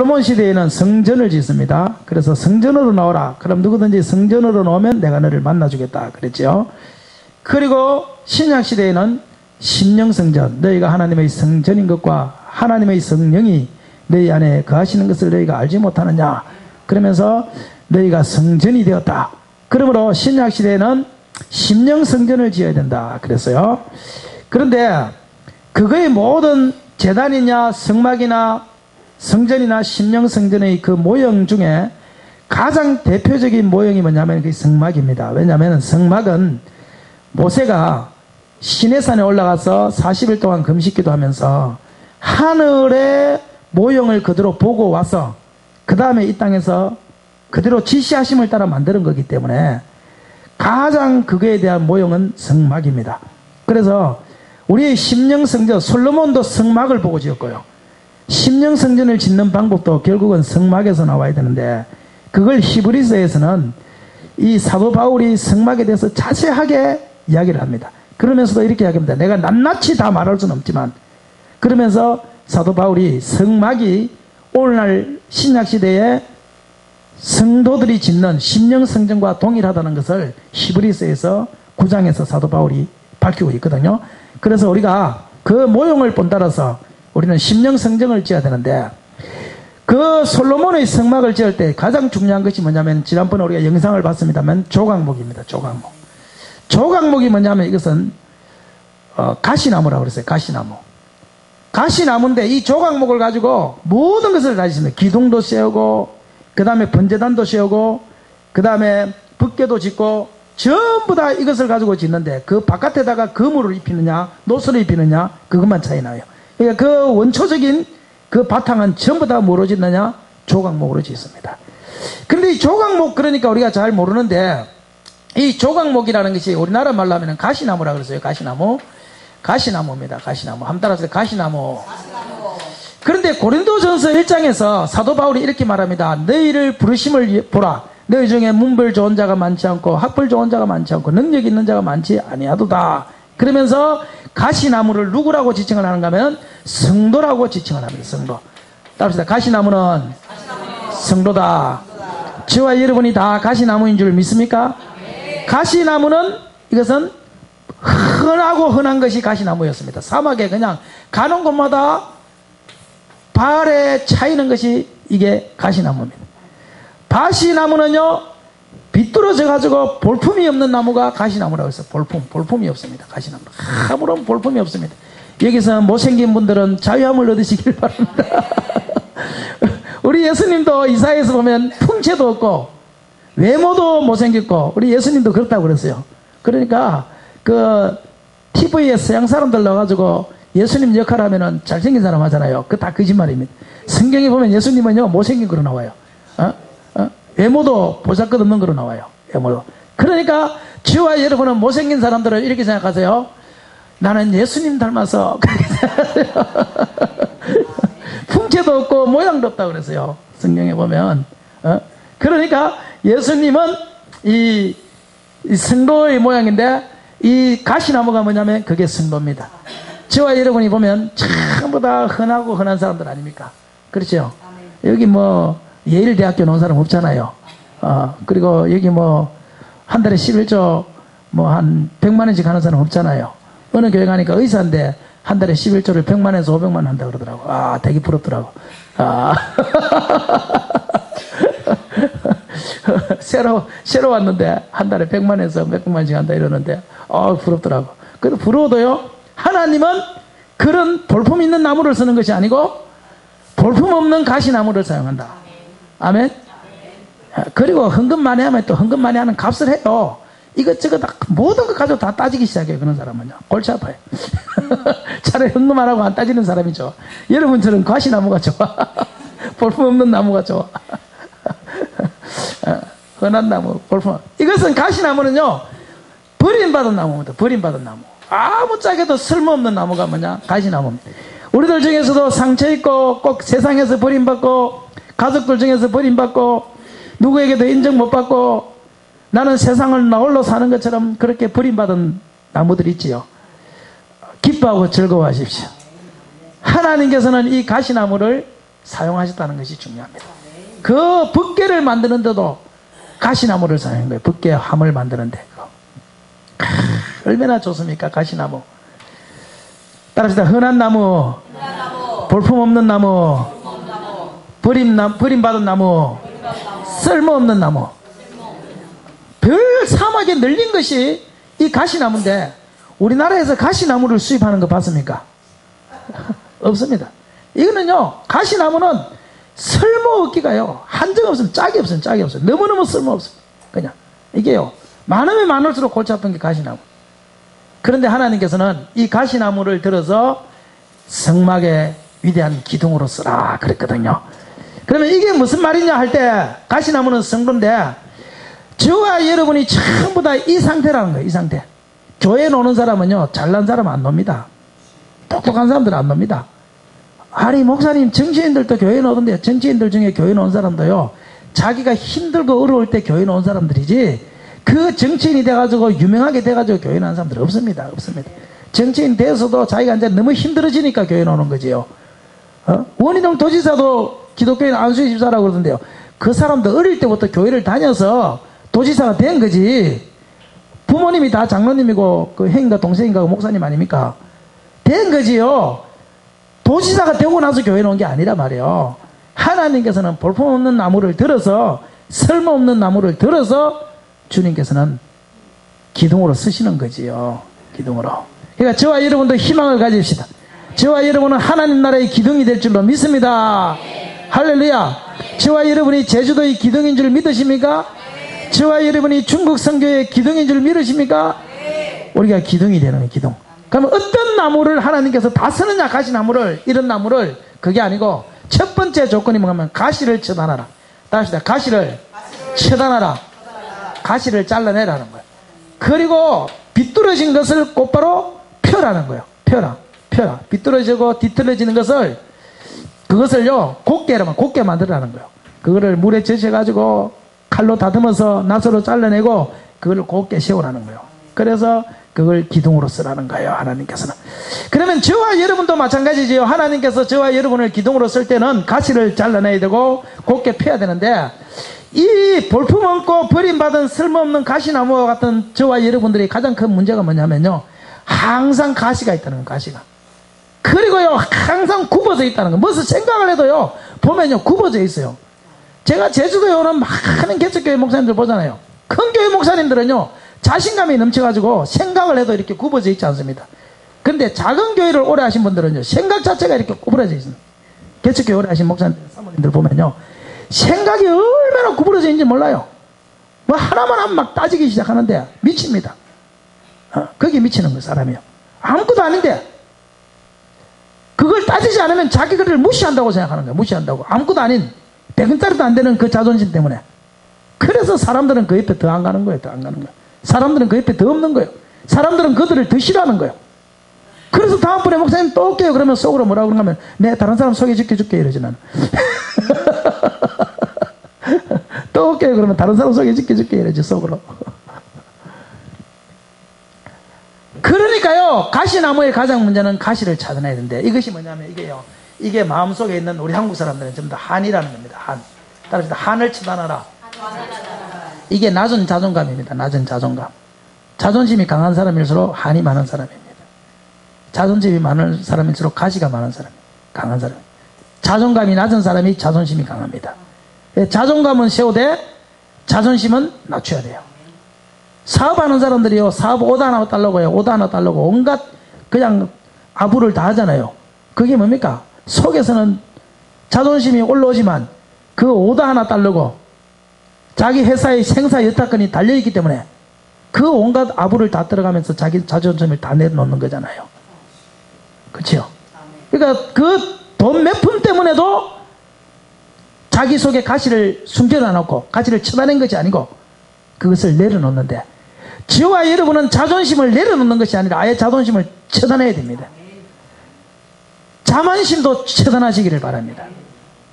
솔로몬 시대에는 성전을 짓습니다. 그래서 성전으로 나오라. 그럼 누구든지 성전으로 나오면 내가 너를 만나주겠다 그랬죠. 그리고 신약 시대에는 심령성전, 너희가 하나님의 성전인 것과 하나님의 성령이 너희 안에 거하시는 것을 너희가 알지 못하느냐. 그러면서 너희가 성전이 되었다. 그러므로 신약 시대에는 심령성전을 지어야 된다 그랬어요. 그런데 그거의 모든 제단이냐 성막이나 성전이나 심령성전의 그 모형 중에 가장 대표적인 모형이 뭐냐면 그 성막입니다. 왜냐하면 성막은 모세가 시내산에 올라가서 40일 동안 금식기도 하면서 하늘의 모형을 그대로 보고 와서 그 다음에 이 땅에서 그대로 지시하심을 따라 만드는 거기 때문에 가장 그거에 대한 모형은 성막입니다. 그래서 우리의 심령성전, 솔로몬도 성막을 보고 지었고요. 심령성전을 짓는 방법도 결국은 성막에서 나와야 되는데 그걸 히브리서에서는 이 사도 바울이 성막에 대해서 자세하게 이야기를 합니다. 그러면서도 이렇게 이야기합니다. 내가 낱낱이 다 말할 수는 없지만 그러면서 사도 바울이 성막이 오늘날 신약시대에 성도들이 짓는 심령성전과 동일하다는 것을 히브리서에서 9장에서 사도 바울이 밝히고 있거든요. 그래서 우리가 그 모형을 본따라서 우리는 심령성전을 지어야 되는데 그 솔로몬의 성막을 지을 때 가장 중요한 것이 뭐냐면 지난번에 우리가 영상을 봤습니다만 조각목입니다. 조각목. 조각목이 뭐냐면 이것은 가시나무라고 그랬어요. 가시나무. 가시나무인데 이 조각목을 가지고 모든 것을 다 짓습니다. 기둥도 세우고 그 다음에 번제단도 세우고 그 다음에 붓개도 짓고 전부 다 이것을 가지고 짓는데 그 바깥에다가 거물을 입히느냐 노스를 입히느냐 그것만 차이 나요. 그러니까 그 원초적인 그 바탕은 전부 다 뭐로 짓느냐 조각목으로 짓습니다. 그런데 이 조각목 그러니까 우리가 잘 모르는데 이 조각목이라는 것이 우리나라 말로 하면 가시나무라 그랬어요. 가시나무. 가시나무입니다. 가시나무. 한번 따라서 가시나무. 그런데 고린도전서 1장에서 사도 바울이 이렇게 말합니다. 너희를 부르심을 보라. 너희 중에 문벌 좋은 자가 많지 않고 학벌 좋은 자가 많지 않고 능력 있는 자가 많지 아니하도다. 그러면서 가시나무를 누구라고 지칭을 하는가 하면 성도라고 지칭을 합니다. 성도. 따라합시다. 가시나무는 성도다. 저와 여러분이 다 가시나무인 줄 믿습니까? 가시나무는 이것은 흔하고 흔한 것이 가시나무였습니다. 사막에 그냥 가는 곳마다 발에 차이는 것이 이게 가시나무입니다. 바시나무는요 비뚤어져 가지고 볼품이 없는 나무가 가시나무라고 해서 볼품이 없습니다. 가시나무 아무런 볼품이 없습니다. 여기서 못생긴 분들은 자유함을 얻으시길 바랍니다. 우리 예수님도 이사야에서 보면 풍채도 없고 외모도 못생겼고 우리 예수님도 그렇다고 그랬어요. 그러니까 그 TV에 서양 사람들 넣어가지고 예수님 역할 하면은 잘생긴 사람 하잖아요. 그거 다 거짓말입니다. 성경에 보면 예수님은요 못생긴 거로 나와요. 외모도 보잘것없는 거로 나와요. 외모도. 그러니까 저와 여러분은 못생긴 사람들을 이렇게 생각하세요. 나는 예수님 닮아서 그렇게 생각하세요. 풍채도 없고 모양도 없다고 그랬어요. 성경에 보면. 그러니까 예수님은 이 성도의 모양인데 이 가시나무가 뭐냐면 그게 성도입니다. 저와 여러분이 보면 전부 다 흔하고 흔한 사람들 아닙니까? 그렇죠? 여기 뭐 예일대학교 나온 사람 없잖아요. 그리고 여기 뭐 한 달에 11조 뭐 한 100만 원씩 하는 사람 없잖아요. 어느 교회 가니까 의사인데 한 달에 11조를 100만 원에서 500만 원 한다 그러더라고. 되게 부럽더라고. 새로 왔는데 한 달에 100만 원에서 몇백만 원씩 한다 이러는데 부럽더라고. 그래도 부러워도요 하나님은 그런 볼품 있는 나무를 쓰는 것이 아니고 볼품 없는 가시나무를 사용한다. 아멘. 그리고 헌금 많이 하면 또 헌금 많이 하는 값을 해요. 이것저것 다 모든 것 가지고 다 따지기 시작해요. 그런 사람은요 골치 아파요. 차라리 헌금 안 하고 안 따지는 사람이 좋아. 여러분처럼 가시나무가 좋아. 볼품 없는 나무가 좋아. 흔한 나무 볼품. 이것은 가시나무는요 버림받은 나무입니다. 버림받은 나무. 아무짝에도 쓸모없는 나무가 뭐냐 가시나무입니다. 우리들 중에서도 상처있고 꼭 세상에서 버림받고 가족들 중에서 버림받고 누구에게도 인정 못 받고 나는 세상을 나 홀로 사는 것처럼 그렇게 버림받은 나무들이 있지요. 기뻐하고 즐거워하십시오. 하나님께서는 이 가시나무를 사용하셨다는 것이 중요합니다. 그 붓개를 만드는데도 가시나무를 사용한 거예요. 붓개 함을 만드는데. 얼마나 좋습니까? 가시나무. 따라합시다. 흔한 나무, 볼품없는 나무, 버림받은 나무, 쓸모없는 나무. 별 사막에 널린 것이 이 가시나무인데 우리나라에서 가시나무를 수입하는 거 봤습니까? 없습니다. 이거는요, 가시나무는 쓸모없기가요, 한정 없으면 짝이 없어요. 짝이 없어요. 너무너무 쓸모없습니다. 그냥 이게요, 많으면 많을수록 골치 아픈 게 가시나무. 그런데 하나님께서는 이 가시나무를 들어서 성막의 위대한 기둥으로 쓰라 그랬거든요. 그러면 이게 무슨 말이냐 할 때, 가시나무는 성도인데 저와 여러분이 전부 다 이 상태라는 거예요. 이 상태. 교회에 노는 사람은요, 잘난 사람은 안 놉니다. 똑똑한 사람들은 안 놉니다. 아니 목사님, 정치인들도 교회에 오던데, 정치인들 중에 교회에 온 사람도요, 자기가 힘들고 어려울 때 교회에 온 사람들이지, 그 정치인이 돼가지고 유명하게 돼가지고 교회에 오는 사람들 없습니다. 없습니다. 정치인 돼서도 자기가 이제 너무 힘들어지니까 교회에 오는 거지요. 원희동 도지사도 기독교인 안수희 집사라고 그러던데요, 그 사람도 어릴 때부터 교회를 다녀서 도지사가 된 거지. 부모님이 다 장로님이고 그 형인가 동생인가 목사님 아닙니까? 된 거지요. 도지사가 되고 나서 교회에 온 게 아니라 말이에요. 하나님께서는 볼품없는 나무를 들어서, 쓸모없는 나무를 들어서 주님께서는 기둥으로 쓰시는 거지요. 기둥으로. 그러니까 저와 여러분도 희망을 가집시다. 저와 여러분은 하나님 나라의 기둥이 될 줄로 믿습니다. 할렐루야. 저와 여러분이 제주도의 기둥인 줄 믿으십니까? 저와 여러분이 중국 선교의 기둥인 줄 믿으십니까? 우리가 기둥이 되는 거예요. 기둥. 그러면 어떤 나무를 하나님께서 다 쓰느냐, 가시나무를, 이런 나무를. 그게 아니고 첫 번째 조건이 뭐냐면 가시를 처단하라. 다시 가시를 처단하라. 가시를 잘라내라는 거예요. 그리고 비뚤어진 것을 곧바로 펴라는 거예요. 펴라. 비뚤어지고 뒤틀어지는 것을, 그것을요, 곱게 만들라는 거예요. 그거를 물에 젖혀가지고 칼로 다듬어서 나서로 잘라내고 그걸 곱게 세우라는 거예요. 그래서 그걸 기둥으로 쓰라는 거예요, 하나님께서는. 그러면 저와 여러분도 마찬가지지요. 하나님께서 저와 여러분을 기둥으로 쓸 때는 가시를 잘라내야 되고 곱게 펴야 되는데, 이 볼품없고 버림받은 쓸모없는 가시나무와 같은 저와 여러분들이 가장 큰 문제가 뭐냐면요, 항상 가시가 있다는 거예요. 가시가. 그리고요, 항상 굽어져 있다는 거예요. 무슨 생각을 해도요, 보면요, 굽어져 있어요. 제가 제주도에 오는 많은 개척교회 목사님들 보잖아요. 큰 교회 목사님들은요, 자신감이 넘쳐가지고 생각을 해도 이렇게 굽어져 있지 않습니다. 그런데 작은 교회를 오래 하신 분들은요, 생각 자체가 이렇게 구부러져 있습니다. 개척교회 오래 하신 목사님들, 사모님들 보면요, 생각이 얼마나 구부러져 있는지 몰라요. 뭐 하나만 하면 막 따지기 시작하는데 미칩니다. 거기에 미치는 거, 사람이요. 아무것도 아닌데 그걸 따지지 않으면 자기 것을 무시한다고 생각하는 거예요. 무시한다고. 아무것도 아닌 100원짜리도 안 되는 그 자존심 때문에. 그래서 사람들은 그 옆에 더 안 가는 거예요. 더 안 가는 거예요. 사람들은 그 옆에 더 없는 거예요. 사람들은 그들을 더 싫어하는 거예요. 그래서 다음번에 목사님 또 올게요 그러면 속으로 뭐라고 그러냐면, 내 다른 사람 소개시켜줄게 이러지 나는. 또 올게요 그러면 다른 사람 소개시켜줄게 이러지 속으로. 그러니까요, 가시나무의 가장 문제는 가시를 찾아내야 되는데, 이것이 뭐냐면 이게요, 이게 마음속에 있는 우리 한국 사람들은 전부 다 한이라는 겁니다. 한. 따라서 한을 처단하라. 이게 낮은 자존감입니다. 낮은 자존감. 자존심이 강한 사람일수록 한이 많은 사람입니다. 자존심이 많은 사람일수록 가시가 많은 사람, 강한 사람. 자존감이 낮은 사람이 자존심이 강합니다. 자존감은 세우되 자존심은 낮춰야 돼요. 사업하는 사람들이요, 사업 오다 하나 달라고요, 오다 하나 달라고 온갖 그냥 아부를 다 하잖아요. 그게 뭡니까? 속에서는 자존심이 올라오지만 그 오다 하나 달라고 자기 회사의 생사 여타권이 달려있기 때문에 그 온갖 아부를 다 들어가면서 자기 자존심을 다 내려놓는 거잖아요. 그렇죠? 그러니까 그 돈 몇 푼 때문에도 자기 속에 가시를 숨겨놔 놓고 가시를 쳐다낸 것이 아니고 그것을 내려놓는데, 저와 여러분은 자존심을 내려놓는 것이 아니라 아예 자존심을 쳐다내야 됩니다. 자만심도 처단하시기를 바랍니다.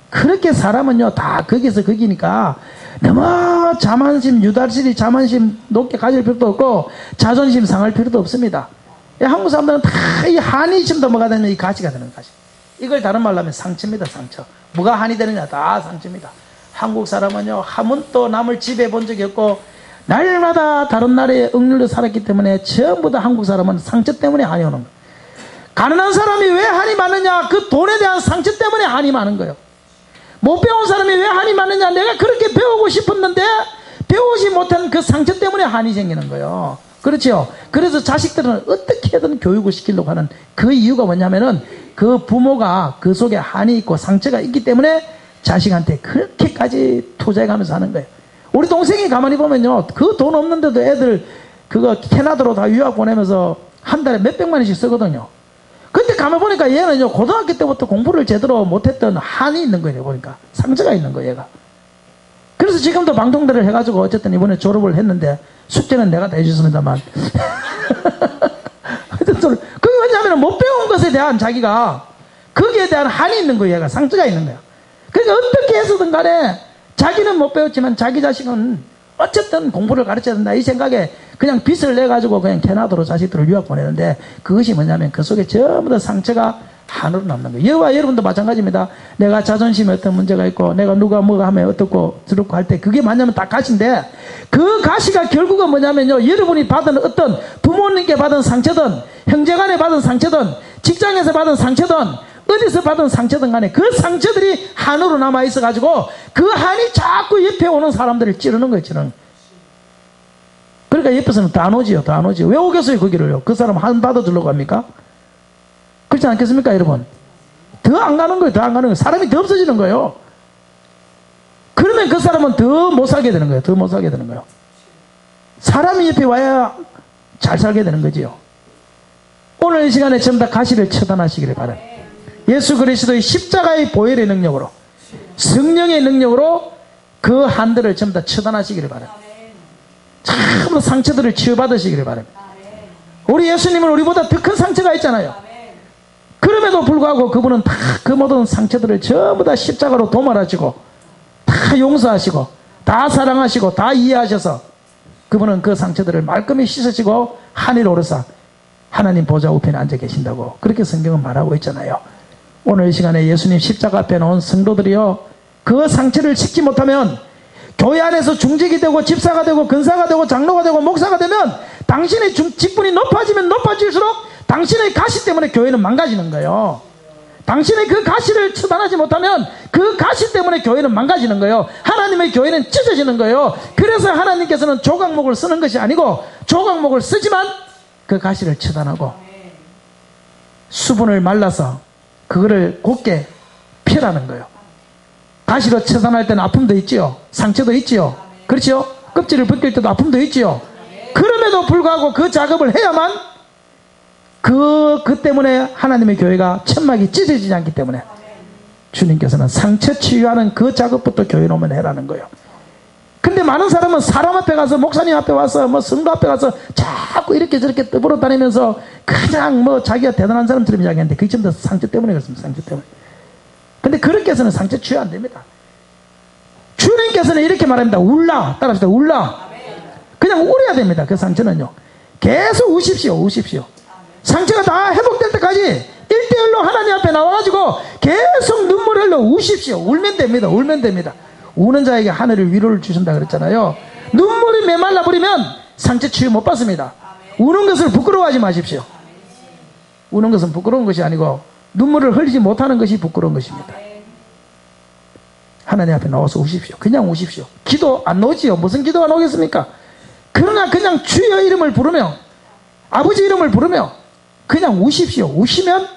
그렇게 사람은요, 다 거기서 거기니까 너무 자만심, 유달실이 자만심 높게 가질 필요도 없고 자존심 상할 필요도 없습니다. 한국 사람들은 다 이 한이심도 뭐가 되면 이 가시가 되는 가시. 이걸 다른 말로 하면 상처입니다. 상처. 뭐가 한이 되느냐? 다 상처입니다. 한국 사람은요, 한 번도 남을 지배해 본 적이 없고 날마다 다른 나라에 억눌려 살았기 때문에 전부 다 한국 사람은 상처 때문에 한이 오는 거예요. 가난한 사람이 왜 한이 많으냐? 그 돈에 대한 상처 때문에 한이 많은 거예요. 못 배운 사람이 왜 한이 많으냐? 내가 그렇게 배우고 싶었는데 배우지 못한 그 상처 때문에 한이 생기는 거예요. 그렇죠? 그래서 자식들은 어떻게든 교육을 시키려고 하는 그 이유가 뭐냐면은 그 부모가 그 속에 한이 있고 상처가 있기 때문에 자식한테 그렇게까지 투자해가면서 하는 거예요. 우리 동생이 가만히 보면요, 그 돈 없는데도 애들 그거 캐나다로 다 유학 보내면서 한 달에 몇백만 원씩 쓰거든요. 근데 가만 보니까 얘는요, 고등학교 때부터 공부를 제대로 못했던 한이 있는 거예요. 보니까 상처가 있는 거예요, 얘가. 그래서 지금도 방통대를 해가지고 어쨌든 이번에 졸업을 했는데 숙제는 내가 다 해줬습니다만 그게 왜냐하면 못 배운 것에 대한 자기가 거기에 대한 한이 있는 거예요. 얘가 상처가 있는 거예요. 그러니까 어떻게 해서든 간에 자기는 못 배웠지만 자기 자식은 어쨌든 공부를 가르쳐야 된다 이 생각에 그냥 빚을 내가지고 그냥 캐나다로 자식들을 유학 보내는데 그것이 뭐냐면 그 속에 전부 다 상처가 한으로 남는 거예요. 여와 여러분도 마찬가지입니다. 내가 자존심에 어떤 문제가 있고 내가 누가 뭐가 하면 어떻고 저렇고 할 때 그게 뭐냐면 다 가시인데 그 가시가 결국은 뭐냐면요, 여러분이 받은 어떤 부모님께 받은 상처든 형제간에 받은 상처든 직장에서 받은 상처든 어디서 받은 상처든 간에 그 상처들이 한으로 남아 있어 가지고 그 한이 자꾸 옆에 오는 사람들을 찌르는 거예요. 찌르는. 그러니까 옆에서는 다 안 오지요. 다 안 오지요. 왜 오겠어요 거기를요? 그 사람 한 받아주려고 합니까? 그렇지 않겠습니까 여러분? 더 안 가는 거예요. 더 안 가는 거예요. 사람이 더 없어지는 거예요. 그러면 그 사람은 더 못 살게 되는 거예요. 더 못 살게 되는 거예요. 사람이 옆에 와야 잘 살게 되는 거지요. 오늘 이 시간에 전부 다 가시를 처단하시기를 바랍니다. 예수 그리스도의 십자가의 보혈의 능력으로 성령의 능력으로 그 한들을 전부 다 처단하시기를 바랍니다. 전부 상처들을 치유받으시기를 바랍니다. 우리 예수님은 우리보다 더 큰 상처가 있잖아요. 그럼에도 불구하고 그분은 다 그 모든 상처들을 전부 다 십자가로 도말하시고 다 용서하시고 다 사랑하시고 다 이해하셔서 그분은 그 상처들을 말끔히 씻으시고 하늘 오르사 하나님 보좌 우편에 앉아 계신다고 그렇게 성경은 말하고 있잖아요. 오늘 이 시간에 예수님 십자가 앞에 놓은 성도들이요, 그 상처를 씻지 못하면 교회 안에서 중직이 되고 집사가 되고 근사가 되고 장로가 되고 목사가 되면 당신의 직분이 높아지면 높아질수록 당신의 가시 때문에 교회는 망가지는 거예요. 당신의 그 가시를 처단하지 못하면 그 가시 때문에 교회는 망가지는 거예요. 하나님의 교회는 찢어지는 거예요. 그래서 하나님께서는 조각목을 쓰는 것이 아니고 조각목을 쓰지만 그 가시를 처단하고 수분을 말라서 그거를 곱게 펴라는 거예요. 가시로 처단할 때는 아픔도 있지요. 상처도 있지요. 그렇죠? 껍질을 벗길 때도 아픔도 있지요. 그럼에도 불구하고 그 작업을 해야만 그 때문에 하나님의 교회가 천막이 찢어지지 않기 때문에 주님께서는 상처 치유하는 그 작업부터 교회 오면 해라는 거예요. 근데 많은 사람은 사람 앞에 가서 목사님 앞에 와서 뭐 성도 앞에 가서 자꾸 이렇게 저렇게 떠보러 다니면서 그냥 뭐 자기가 대단한 사람처럼 이야기하는데 그게 전부 다 상처 때문에 그렇습니다. 상처 때문에. 근데 그렇게 해서는 상처 치유 안 됩니다. 주님께서는 이렇게 말합니다. 울라. 따라합시다. 울라. 그냥 울어야 됩니다. 그 상처는요. 계속 우십시오. 우십시오. 상처가 다 회복될 때까지 1대1로 하나님 앞에 나와가지고 계속 눈물을 흘러 우십시오. 울면 됩니다. 울면 됩니다. 우는 자에게 하늘을 위로를 주신다 그랬잖아요. 눈물이 메말라 버리면 상처 치유 못 받습니다. 우는 것을 부끄러워하지 마십시오. 우는 것은 부끄러운 것이 아니고 눈물을 흘리지 못하는 것이 부끄러운 것입니다. 하나님 앞에 나와서 우십시오. 그냥 우십시오. 기도 안 나오지요. 무슨 기도가 나오겠습니까? 그러나 그냥 주의 이름을 부르며 아버지 이름을 부르며 그냥 우십시오. 우시면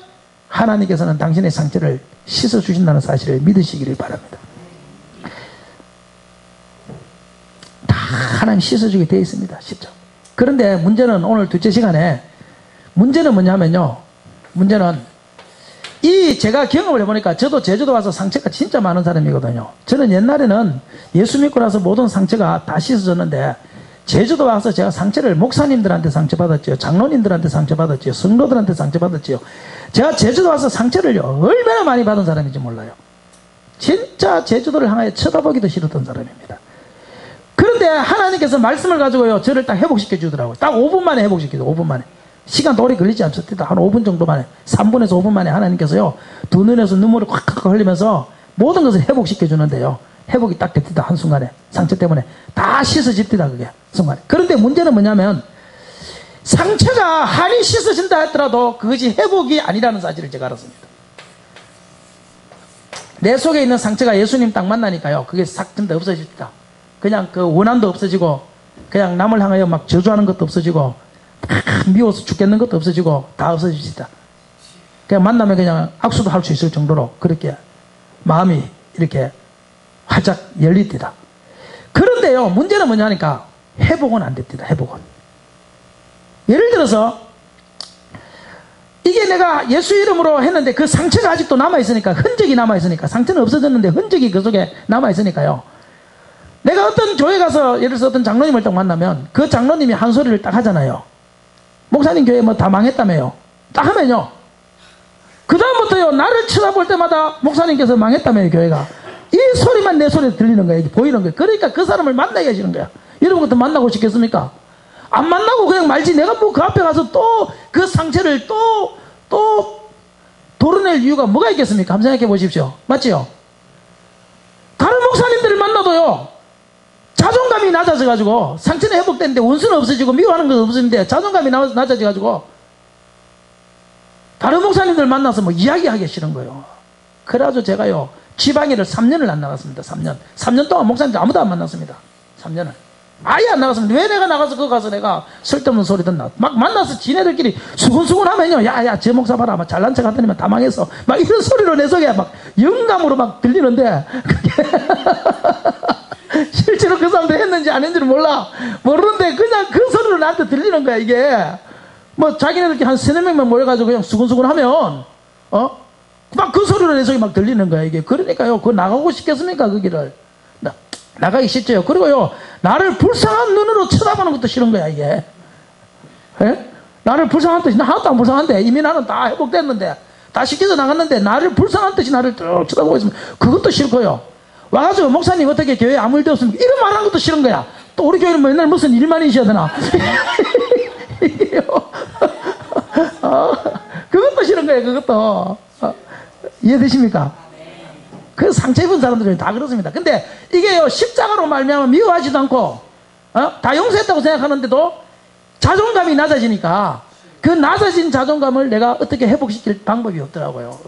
하나님께서는 당신의 상처를 씻어주신다는 사실을 믿으시기를 바랍니다. 다 하나님 씻어주게 되어 있습니다. 쉽죠. 그런데 문제는 오늘 둘째 시간에 문제는 뭐냐면요. 문제는 제가 경험을 해보니까 저도 제주도 와서 상처가 진짜 많은 사람이거든요. 저는 옛날에는 예수 믿고 나서 모든 상처가 다 씻어졌는데 제주도 와서 제가 상처를 목사님들한테 상처받았지요. 장로님들한테 상처받았지요. 성도들한테 상처받았지요. 제가 제주도 와서 상처를 얼마나 많이 받은 사람인지 몰라요. 진짜 제주도를 향하여 쳐다보기도 싫었던 사람입니다. 그런데 하나님께서 말씀을 가지고요, 저를 딱 회복시켜 주더라고요. 딱 5분 만에 회복시켜줘. 5분 만에. 시간도 오래 걸리지 않습니다. 한 5분 정도 만에, 3분에서 5분 만에 하나님께서요, 두 눈에서 눈물을 콱콱 흘리면서 모든 것을 회복시켜 주는데요. 회복이 딱 됩니다. 한순간에. 상처 때문에 다 씻어집니다. 그게 순간에. 그런데 문제는 뭐냐면 상처가 한이 씻어진다 했더라도 그것이 회복이 아니라는 사실을 제가 알았습니다. 내 속에 있는 상처가 예수님 딱 만나니까요. 그게 싹 좀 더 없어집니다. 그냥 그 원한도 없어지고 그냥 남을 향하여 막 저주하는 것도 없어지고 미워서 죽겠는 것도 없어지고 다 없어집니다. 그냥 만나면 그냥 악수도 할 수 있을 정도로 그렇게 마음이 이렇게 활짝 열립니다. 그런데요, 문제는 뭐냐니까 회복은 안 됩니다. 회복은. 예를 들어서 이게 내가 예수 이름으로 했는데 그 상처가 아직도 남아있으니까, 흔적이 남아있으니까, 상처는 없어졌는데 흔적이 그 속에 남아있으니까요. 내가 어떤 교회 가서 예를 들어서 어떤 장로님을 딱 만나면 그 장로님이 한 소리를 딱 하잖아요. 목사님 교회 뭐 다 망했다며요. 딱 하면요, 그 다음부터요, 나를 쳐다볼 때마다 목사님께서 망했다며요. 교회가. 이 소리만 내 소리에 들리는 거예요. 보이는 거예요. 그러니까 그 사람을 만나게 하시는 거야. 여러분 같은 만나고 싶겠습니까? 안 만나고 그냥 말지. 내가 뭐 그 앞에 가서 또 그 상처를 또 도려낼 이유가 뭐가 있겠습니까? 한번 생각해 보십시오. 맞지요? 다른 목사님들을 만나도요, 자존감이 낮아져가지고 상처는 회복되는데 원수는 없어지고 미워하는 건 없어지는데 자존감이 낮아져가지고 다른 목사님들 만나서 뭐 이야기하기 싫은 거예요. 그래가지고 제가요, 지방일을 3년을 안 나갔습니다. 3년 동안 목사님들 아무도 안 만났습니다. 3년을 아예 안 나갔습니다. 왜 내가 나가서 그거 가서 내가 쓸데없는 소리 듣나. 막 만나서 지네들끼리 수근수근 하면요, 야야 제 목사 봐라, 막 잘난 척 하더니만 다 망했어, 막 이런 소리로 내 속에 막 영감으로 막 들리는데 실제로 그 사람도 했는지 안 했는지는 모르는데 그냥 그 소리로 나한테 들리는 거야. 이게 뭐 자기네들끼리 한 3-4명만 모여가지고 그냥 수근수근 하면 막 그 소리로 내 속에 막 들리는 거야. 이게 그러니까요, 그거 나가고 싶겠습니까? 그 길을 나가기 싫죠. 그리고요, 나를 불쌍한 눈으로 쳐다보는 것도 싫은 거야. 이게 나를 불쌍한 뜻이, 나 하나도 안 불쌍한데 이미 나는 다 회복됐는데 다 시켜서 나갔는데 나를 불쌍한 뜻이 나를 쭉 쳐다보고 있으면 그것도 싫고요. 와가지고 목사님 어떻게 교회에 아무 일도 없습니까? 이런 말하는 것도 싫은 거야. 또 우리 교회는 맨날 무슨 일만 있어야 되나. 그것도 싫은 거예요. 그것도. 이해되십니까? 그 상처 입은 사람들은 다 그렇습니다. 근데 이게요, 십자가로 말미암아 미워하지도 않고 다 용서했다고 생각하는데도 자존감이 낮아지니까 그 낮아진 자존감을 내가 어떻게 회복시킬 방법이 없더라고요.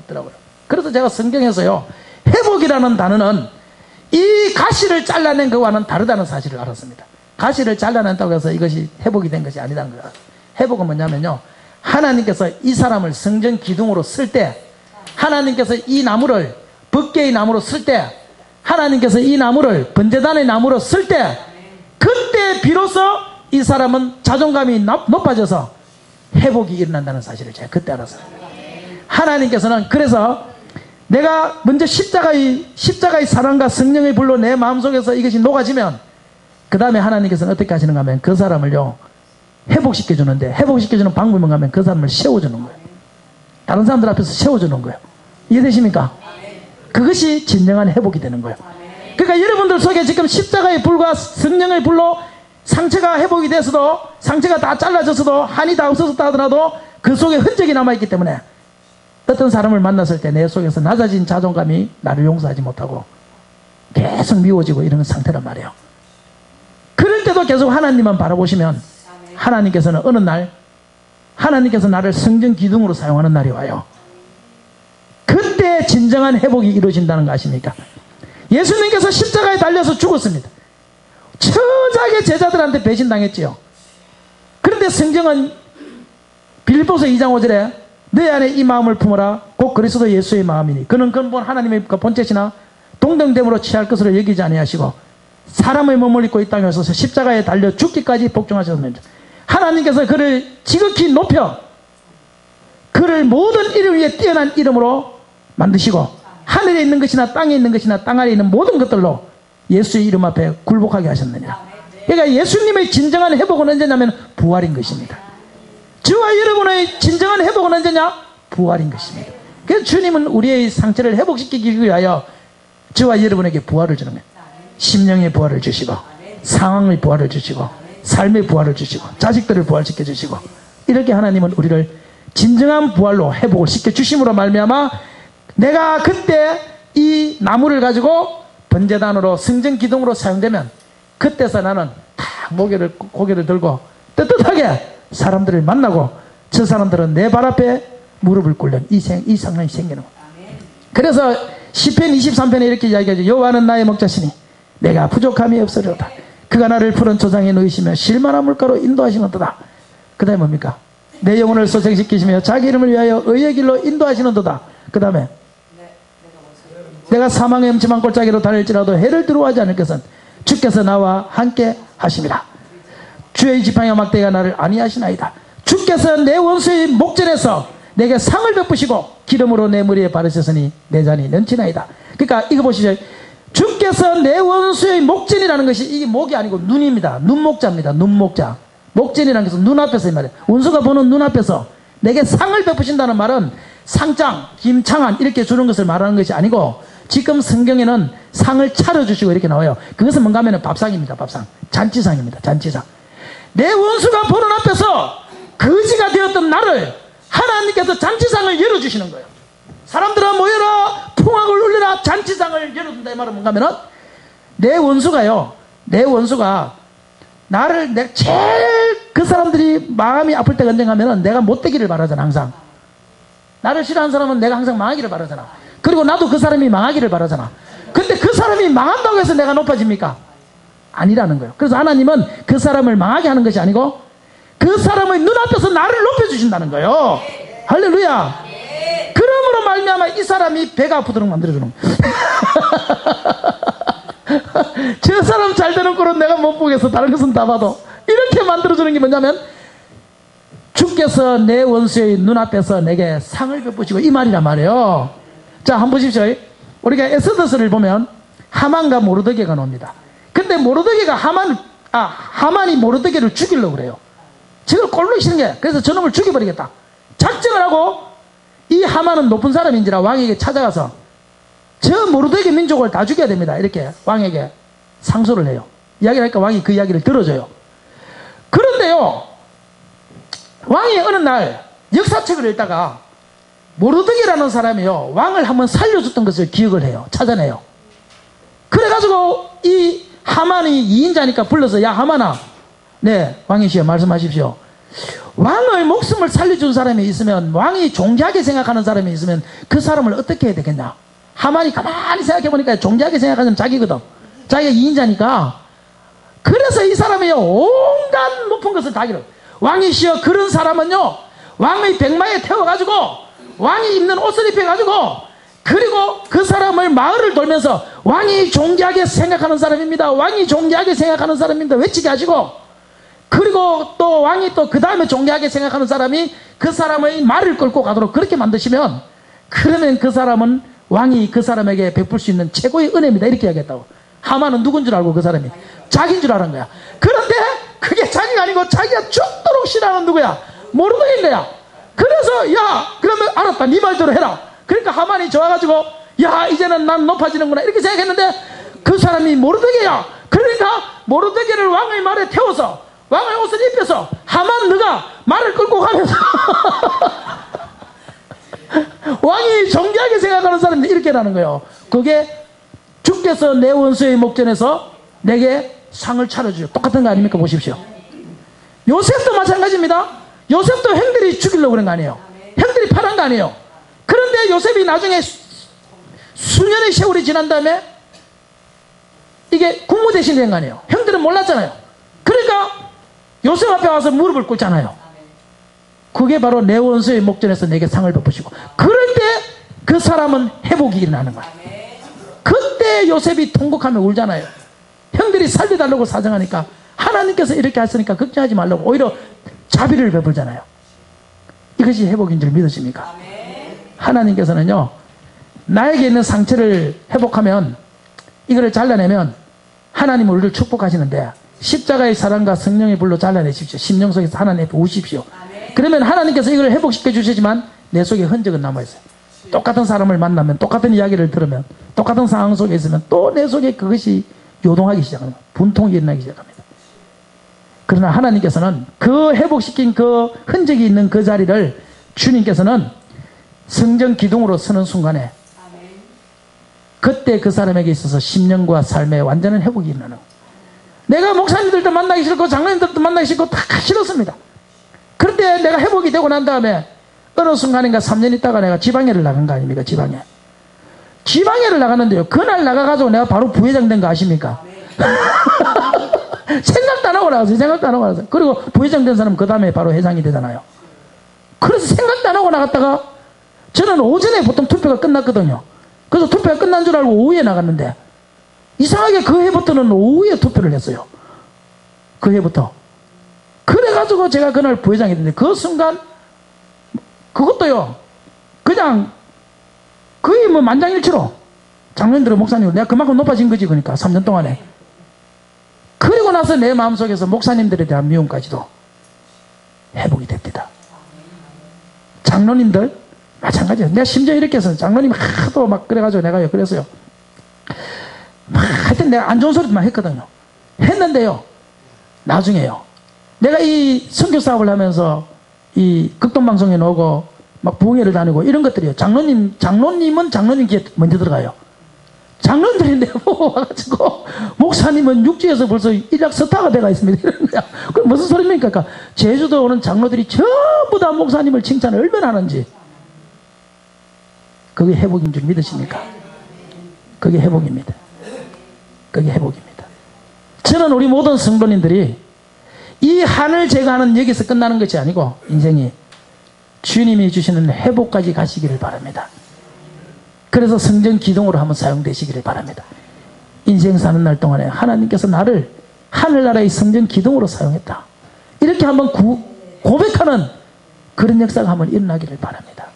그래서 제가 성경에서요, 회복이라는 단어는 이 가시를 잘라낸 것과는 다르다는 사실을 알았습니다. 가시를 잘라낸다고 해서 이것이 회복이 된 것이 아니라는 거예요. 회복은 뭐냐면요, 하나님께서 이 사람을 성전 기둥으로 쓸 때, 하나님께서 이 나무를 법궤의 나무로 쓸 때, 하나님께서 이 나무를 번제단의 나무로 쓸 때, 그때 비로소 이 사람은 자존감이 높아져서 회복이 일어난다는 사실을 제가 그때 알았어요. 하나님께서는 그래서 내가 먼저 십자가의 사랑과 성령의 불로 내 마음속에서 이것이 녹아지면 그 다음에 하나님께서는 어떻게 하시는가 하면 그 사람을요, 회복시켜주는데, 회복시켜주는 방법은 뭔가 하면 그 사람을 세워주는 거예요. 다른 사람들 앞에서 세워주는 거예요. 이해되십니까? 그것이 진정한 회복이 되는 거예요. 그러니까 여러분들 속에 지금 십자가의 불과 성령의 불로 상처가 회복이 돼서도, 상처가 다 잘라졌어도, 한이 다 없어졌다 하더라도 그 속에 흔적이 남아있기 때문에 어떤 사람을 만났을 때 내 속에서 낮아진 자존감이 나를 용서하지 못하고 계속 미워지고 이런 상태란 말이에요. 그럴 때도 계속 하나님만 바라보시면 하나님께서는 어느 날 하나님께서 나를 성전 기둥으로 사용하는 날이 와요. 그때 진정한 회복이 이루어진다는 거 아십니까? 예수님께서 십자가에 달려서 죽었습니다. 처자게 제자들한테 배신당했지요. 그런데 성경은 빌립보서 2장 5절에 내 안에 이 마음을 품어라 곧 그리스도 예수의 마음이니 그는 근본 하나님의 본체시나 동등됨으로 취할 것으로 여기지 아니하시고 사람의 몸을 입고 이 땅에 오셔서 십자가에 달려 죽기까지 복종하셨습니다. 하나님께서 그를 지극히 높여 그를 모든 이름 위에 뛰어난 이름으로 만드시고 하늘에 있는 것이나 땅에 있는 것이나 땅 아래에 있는 모든 것들로 예수의 이름 앞에 굴복하게 하셨느니라. 그러니까 예수님의 진정한 회복은 언제냐면 부활인 것입니다. 저와 여러분의 진정한 회복은 언제냐? 부활인 것입니다. 그래서 주님은 우리의 상처를 회복시키기 위하여 저와 여러분에게 부활을 주는 거예요. 심령의 부활을 주시고 상황의 부활을 주시고 삶의 부활을 주시고 자식들을 부활시켜 주시고 이렇게 하나님은 우리를 진정한 부활로 회복을 시켜 주심으로 말미암아 내가 그때 이 나무를 가지고 번제단으로 성전 기둥으로 사용되면 그때서 나는 다 고개를 들고 떳떳하게 사람들을 만나고 저 사람들은 내 발 앞에 무릎을 꿇는 이 상황이 생기는 거예요. 그래서 시편 23편에 이렇게 이야기하죠. 여호와는 나의 목자시니 내가 부족함이 없으리로다. 그가 나를 푸른 초장에 누이시며 실만한 물가로 인도하시는도다. 그 다음에 뭡니까? 내 영혼을 소생시키시며 자기 이름을 위하여 의의 길로 인도하시는도다. 그 다음에 내가 사망의 음침한 골짜기로 다닐지라도 해를 두려워하지 않을 것은 주께서 나와 함께 하심이라. 주의 지팡이와 막대기가 나를 안위하시나이다. 주께서 내 원수의 목전에서 내게 상을 베푸시고 기름으로 내 머리에 바르셨으니 내 잔이 넘치나이다. 그러니까 이거 보시죠. 주께서 내 원수의 목전이라는 것이 이게 목이 아니고 눈입니다. 눈목자입니다. 눈목자. 목전이라는 것은 눈앞에서 이 말이에요. 원수가 보는 눈앞에서 내게 상을 베푸신다는 말은 상장, 김창한 이렇게 주는 것을 말하는 것이 아니고 지금 성경에는 상을 차려주시고 이렇게 나와요. 그것은 뭔가 하면 밥상입니다. 밥상. 잔치상입니다. 잔치상. 내 원수가 보는 앞에서 거지가 되었던 나를 하나님께서 잔치상을 열어주시는 거예요. 사람들아 모여라, 풍악을 울려라, 잔치상을 열어준다. 이 말은 뭔가 하면은 내 원수가 나를 제일 그 사람들이 마음이 아플 때가 언젠가 하면은 내가 못되기를 바라잖아. 항상 나를 싫어하는 사람은 내가 항상 망하기를 바라잖아. 그리고 나도 그 사람이 망하기를 바라잖아. 근데 그 사람이 망한다고 해서 내가 높아집니까? 아니라는 거예요. 그래서 하나님은 그 사람을 망하게 하는 것이 아니고 그 사람의 눈앞에서 나를 높여주신다는 거예요. 할렐루야. 그러므로 말미암아 이 사람이 배가 아프도록 만들어주는 거예요. 저 사람 잘 되는 꼴은 내가 못 보겠어. 다른 것은 다 봐도. 이렇게 만들어주는 게 뭐냐면 주께서 내 원수의 눈앞에서 내게 상을 베푸시고 이 말이란 말이에요. 자, 한번 보십시오. 우리가 에스더서를 보면 하만과 모르드게가 나옵니다. 근데 모르드게가 하만이 모르드게를 죽이려고 그래요. 저걸 꼴보기 싫은 게 그래서 저놈을 죽여버리겠다 작정을 하고 이 하만은 높은 사람인지라 왕에게 찾아가서 저 모르드게 민족을 다 죽여야 됩니다. 이렇게 왕에게 상소를 해요. 이야기를 하니까 왕이 그 이야기를 들어줘요. 그런데요, 왕이 어느 날 역사책을 읽다가 모르드게라는 사람이요 왕을 한번 살려줬던 것을 기억을 해요. 찾아내요. 그래가지고 이 하만이 2인자니까 불러서 야 하만아, 네 왕이시여 말씀하십시오. 왕의 목숨을 살려준 사람이 있으면, 왕이 존귀하게 생각하는 사람이 있으면 그 사람을 어떻게 해야 되겠냐. 하만이 가만히 생각해보니까 존귀하게 생각하는 자기거든. 자기가 2인자니까. 그래서 이 사람이요 온갖 높은 것을 다 기록. 왕이시여 그런 사람은요 왕의 백마에 태워가지고 왕이 입는 옷을 입혀가지고 그리고 그 사람을 마을을 돌면서 왕이 존귀하게 생각하는 사람입니다. 왕이 존귀하게 생각하는 사람입니다. 외치게 하시고, 그리고 또 왕이 또 그 다음에 존귀하게 생각하는 사람이 그 사람의 말을 끌고 가도록 그렇게 만드시면, 그러면 그 사람은 왕이 그 사람에게 베풀 수 있는 최고의 은혜입니다. 이렇게 이야기했다고. 하만은 누군 줄 알고 그 사람이 자기인 줄 아는 거야. 그런데 그게 자기가 아니고 자기가 죽도록 싫어하는 누구야? 모르드게인 거야. 그래서 야 그러면 알았다, 네 말대로 해라. 그러니까 하만이 좋아가지고 야 이제는 난 높아지는구나 이렇게 생각했는데 그 사람이 모르드게야. 그러니까 모르드게를 왕의 말에 태워서 왕의 옷을 입혀서 하만 너가 말을 끌고 가면서 왕이 존귀하게 생각하는 사람인데 이렇게 하는 거예요. 그게 주께서 내 원수의 목전에서 내게 상을 차려주죠. 똑같은 거 아닙니까? 보십시오. 요셉도 마찬가지입니다. 요셉도 형들이 죽이려고 그런 거 아니에요. 형들이 파란 거 아니에요. 그런데 요셉이 나중에 수년의 세월이 지난 다음에 이게 국무 대신이 된 거 아니에요. 형들은 몰랐잖아요. 그러니까 요셉 앞에 와서 무릎을 꿇잖아요. 그게 바로 내 원수의 목전에서 내게 상을 베푸시고, 그럴 때 그 사람은 회복이 일어나는 거예요. 그때 요셉이 통곡하며 울잖아요. 형들이 살려달라고 사정하니까 하나님께서 이렇게 하시니까 걱정하지 말라고 오히려 자비를 베풀잖아요. 이것이 회복인 줄 믿으십니까? 하나님께서는요 나에게 있는 상처를 회복하면, 이거를 잘라내면 하나님은 우리를 축복하시는데, 십자가의 사랑과 성령의 불로 잘라내십시오. 심령 속에서 하나님 앞에 우십시오. 그러면 하나님께서 이걸 회복시켜 주시지만 내 속에 흔적은 남아있어요. 똑같은 사람을 만나면, 똑같은 이야기를 들으면, 똑같은 상황 속에 있으면 또 내 속에 그것이 요동하기 시작합니다. 분통이 일어나기 시작합니다. 그러나 하나님께서는 그 회복시킨 그 흔적이 있는 그 자리를 주님께서는 성전 기둥으로 서는 순간에 그때 그 사람에게 있어서 심령과 삶의 완전한 회복이 일어나는 거예요. 내가 목사님들도 만나기 싫고 장로님들도 만나기 싫고 다 싫었습니다. 그런데 내가 회복이 되고 난 다음에 어느 순간인가 3년 있다가 내가 지방회를 나간 거 아닙니까? 지방회를 나갔는데요, 그날 나가가지고 내가 바로 부회장 된 거 아십니까? 생각도 안 하고 나갔어요. 그리고 부회장 된 사람은 그 다음에 바로 회장이 되잖아요. 그래서 생각도 안 하고 나갔다가 저는 오전에 보통 투표가 끝났거든요. 그래서 투표가 끝난 줄 알고 오후에 나갔는데 이상하게 그 해부터는 오후에 투표를 했어요. 그 해부터. 그래가지고 제가 그날 부회장이 됐는데 그 순간 그것도요, 그냥 거의 뭐 만장일치로 장로님들은 목사님으로 내가 그만큼 높아진 거지. 그러니까 3년 동안에. 그리고 나서 내 마음속에서 목사님들에 대한 미움까지도 회복이 됩니다. 장로님들 마찬가지예요. 내가 심지어 이렇게 해서 장로님이 하도 막 그래가지고 내가요, 그래서요, 하여튼 내가 안 좋은 소리만 했거든요. 했는데요, 나중에요, 내가 이 선교 사업을 하면서 이 극동방송에 나오고 막 부흥회를 다니고 이런 것들이요, 장로님은 장로님 귀에 먼저 들어가요. 장로님들이 내 보고 와가지고 목사님은 육지에서 벌써 일약서타가 돼가 있습니다. 이런 거야. 그럼 무슨 소리입니까? 그러니까 제주도 오는 장로들이 전부 다 목사님을 칭찬을 얼마나 하는지. 그게 회복인 줄 믿으십니까? 그게 회복입니다. 그게 회복입니다. 저는 우리 모든 성도님들이 이 한을 제거하는 여기서 끝나는 것이 아니고 인생이 주님이 주시는 회복까지 가시기를 바랍니다. 그래서 성전 기둥으로 한번 사용되시기를 바랍니다. 인생 사는 날 동안에 하나님께서 나를 하늘나라의 성전 기둥으로 사용했다, 이렇게 한번 고백하는 그런 역사가 한번 일어나기를 바랍니다.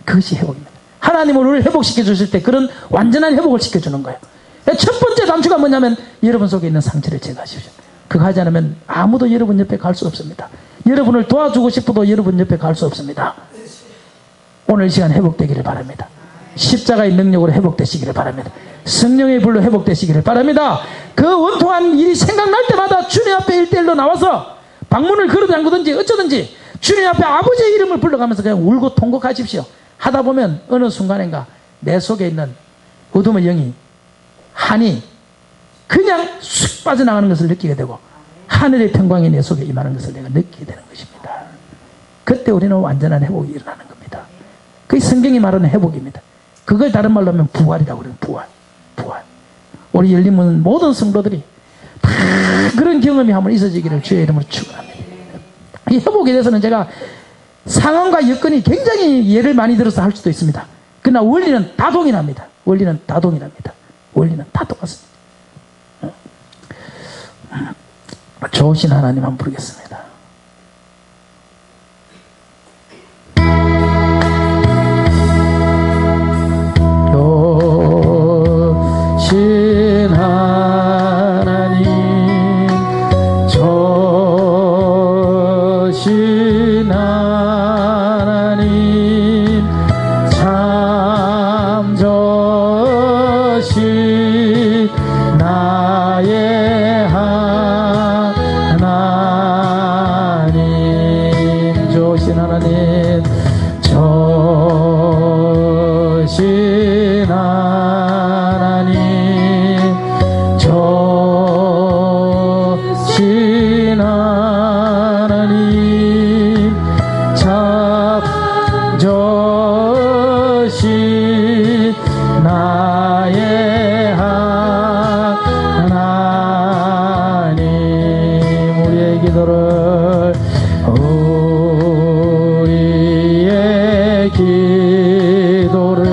그것이 회복입니다. 하나님은 우리를 회복시켜 주실 때 그런 완전한 회복을 시켜주는 거예요. 첫 번째 단추가 뭐냐면 여러분 속에 있는 상처를 제거하십시오. 그거 하지 않으면 아무도 여러분 옆에 갈 수 없습니다. 여러분을 도와주고 싶어도 여러분 옆에 갈 수 없습니다. 오늘 이 시간 회복되기를 바랍니다. 십자가의 능력으로 회복되시기를 바랍니다. 성령의 불로 회복되시기를 바랍니다. 그 원통한 일이 생각날 때마다 주님 앞에 1대1로 나와서 방문을 걸어 잠그든지 어쩌든지 주님 앞에 아버지의 이름을 불러가면서 그냥 울고 통곡하십시오. 하다 보면 어느 순간인가 내 속에 있는 어둠의 영이, 한이 그냥 쑥 빠져나가는 것을 느끼게 되고 하늘의 평강이 내 속에 임하는 것을 내가 느끼게 되는 것입니다. 그때 우리는 완전한 회복이 일어나는 겁니다. 그게 성경이 말하는 회복입니다. 그걸 다른 말로 하면 부활이라고 그래요. 부활. 우리 열림은 모든 성도들이 다 그런 경험이 한번 있어지기를 주의 이름으로 축원합니다. 이 회복에 대해서는 제가 상황과 여건이 굉장히 예를 많이 들어서 할 수도 있습니다. 그러나 원리는 다 동일합니다. 원리는 다 똑같습니다. 좋으신 하나님 한번 부르겠습니다. 좋으신 하나님, 좋으신 하나님, 참 좋으신 나의 하나님, 좋으신 하나님, 좋으신 하나님, 좋으신 하나님, 참 좋으신 나의 하나님, 우리의 기도를 우리의 기도를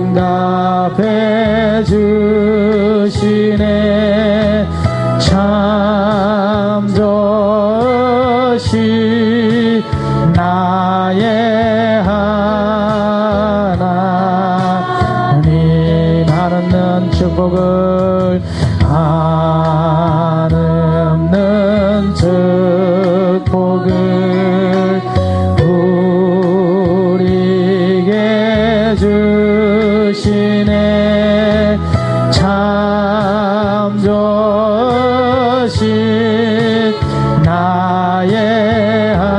응답해 주시네. 참 좋으신 나의 하나님, 하나님 축복을 한없는 축복을 우리에게 주시네. 참 좋으신 나의 하나님,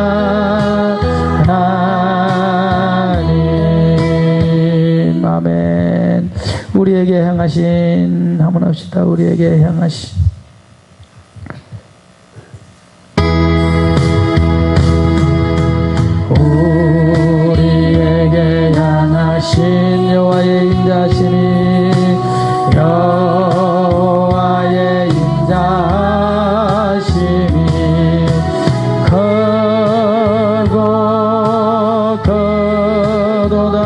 아멘. 우리에게 향하신, 한번 합시다. 우리에게 향하신. 우리에게 향하신 여호와의 인자심이, 여호와의 인자심이 크고 크도다.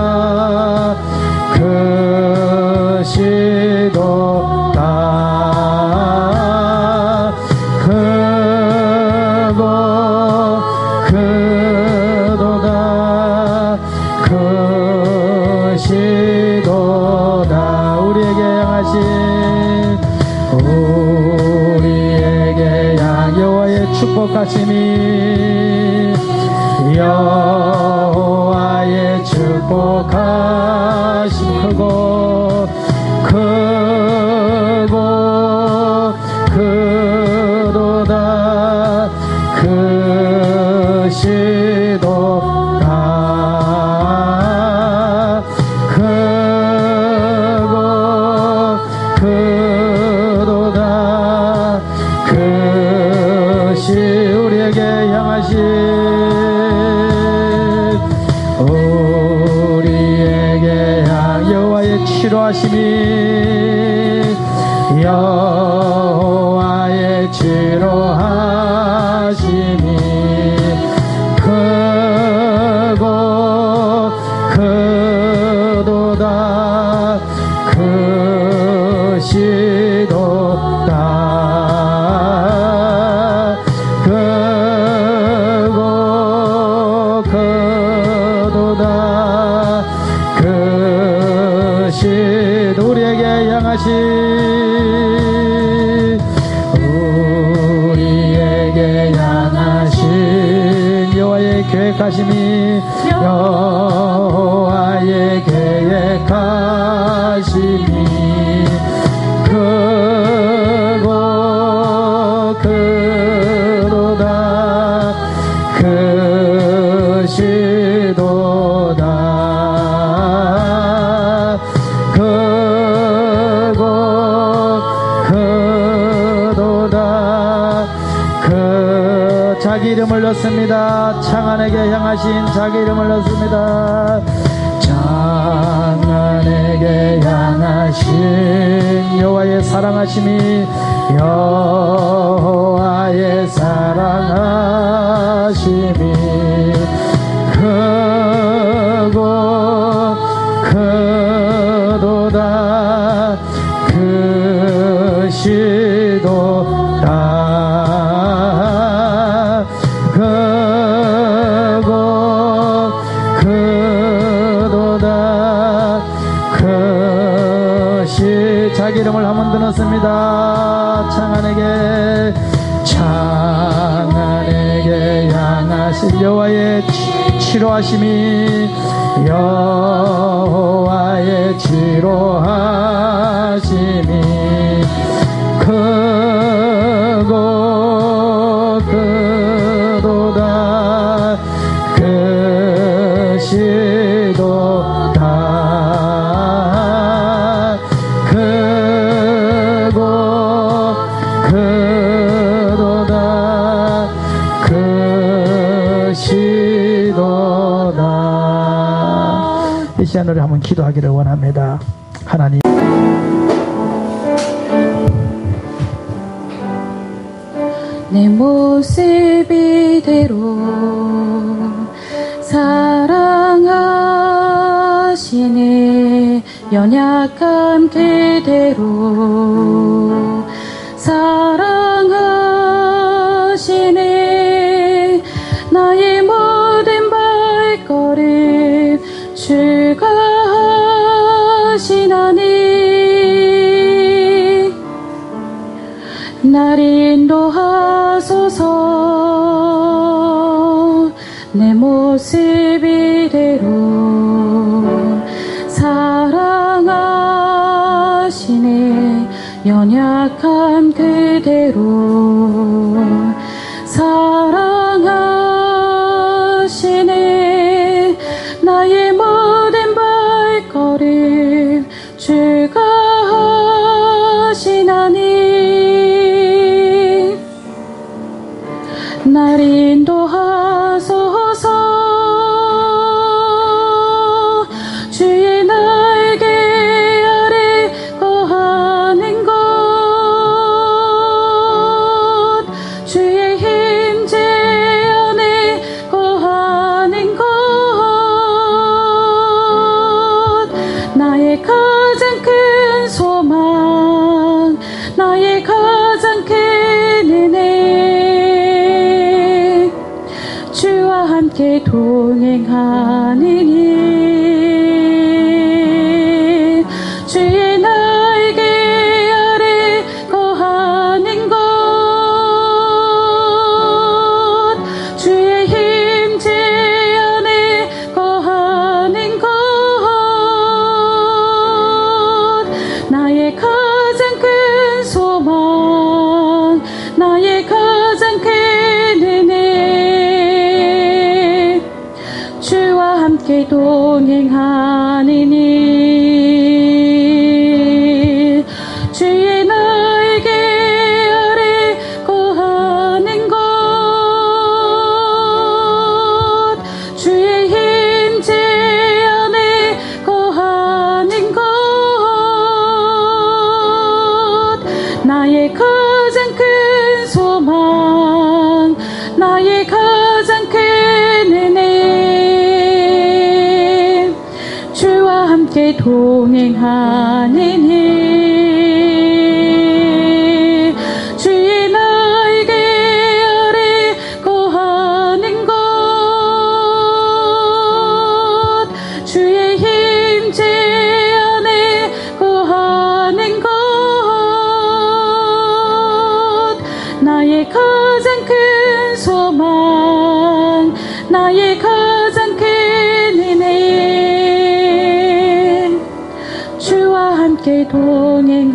크시도다. 크고 크도다. 크시도다. 우리에게 향하신, 우리에게 향 여호와의 축복하심이, 여호와의 축복하심 크고 크고 크도다. 크시도다. 크고 크도다. 크시 우리에게 향하신, 우리에게 향 여호와의 치료하심이, 여호와의 치료하심이 크고 크도다. 크시도다. 크고 크도다. 크시 우리에게 향하신, 우리에게 향하신 여호와의 계획하심이, 여호와의 계획하심이 크고 크도다. 크시도다. 크고 크도다. 자기 이름을 넣습니다. 창안에게 향하신 자기 이름을 넣습니다. 창안에게 향하신 여호와의 사랑하심이, 여호와의 사랑하심이 크고 크도다. 크시도다. 크고 크도다. 크시 자기 이름을 한 번 더 넣습니다. 창안에게 향하신 여호와의 치료하심이, 여호와의 치료하심이 크고 크도다. 크시도다. 크고 크도다. 크시도다. 이 시간 우리 한번 기도하기를 원합니다. 하나님, 내 모습 이대로 사랑하시네. 연약함 그대로 사랑하시네. 나의 모든 발걸음 주가 하시나니 날 인도하소서. 내 모습 이대로 사랑하시네. 연약함 그대로 사랑하시네. 나의 모든 발걸음 가장 큰 소망, 나의 가장 큰 은혜, 주와 함께 동행하니니 주의 날개 아래 거하는 것, 주의 힘제 안에 거하는 것, 나의 가장 큰 소망, 나의 가장 큰 은혜, 주와 함께 동행하니니 주의 날개 아래 거하는 것, 주의 힘제 안에 거하는 것, 나의 가장 큰 소망, 나의 가장 큰 은혜, 주와 함께 동행하니니 주의 날개 아래 거하는 것, 주의 힘제 안에 거하는 것, 나의 가장 큰 소망, 나의 가장 큰 은혜, 주와 함께 동행하니니.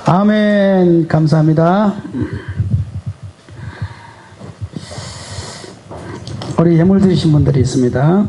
아멘. 감사합니다. 우리 예물 드리신 분들이 있습니다.